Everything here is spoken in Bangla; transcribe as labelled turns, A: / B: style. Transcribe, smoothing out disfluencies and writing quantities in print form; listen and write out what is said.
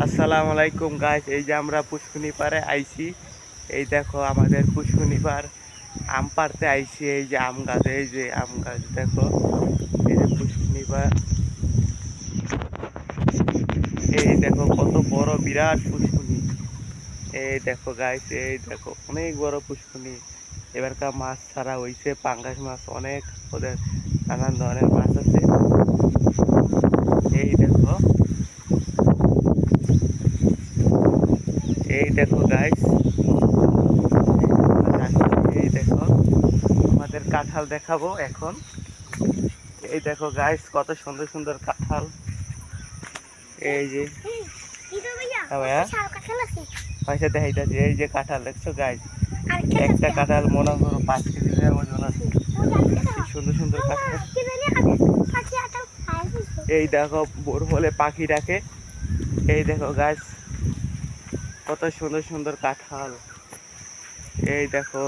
A: আসসালামু আলাইকুম গাইস, এই যে আমরা পুষ্কুনি পাড়ে আইছি। এই দেখো আমাদের পুষ্কুনি পাড় আম পাড়তে আইছি। এই যে আম গাছ, এই যে আম গাছ দেখো। এই যে পুষ্কুনি পাড়, এই দেখো কত বড় বিরাট পুষ্কুনি। এই দেখো গাইস, এই দেখো অনেক বড় পুষ্কুনি। এবারকার মাছ ছাড়া হইছে, পাঙ্গাস মাছ অনেক, ওদের নানান ধরনের মাছ আছে। এই দেখো, এই দেখো গাইস, এই দেখো আমাদের কাঁঠাল দেখাবো এখন। এই দেখো গাইস, কত সুন্দর সুন্দর কাঁঠাল। এই যে ভাইয়া পয়সা দেখাইতেছি, এই যে কাঁঠাল দেখছো গাইস। একটা কাঁঠাল মনে করো 5 কেজি ওজন আছে। কি সুন্দর সুন্দর কাঁঠাল। এই দেখো ভোর হলে পাখি ডাকে। এই দেখো গাইস, কত সুন্দর সুন্দর কাঁঠাল। এই দেখো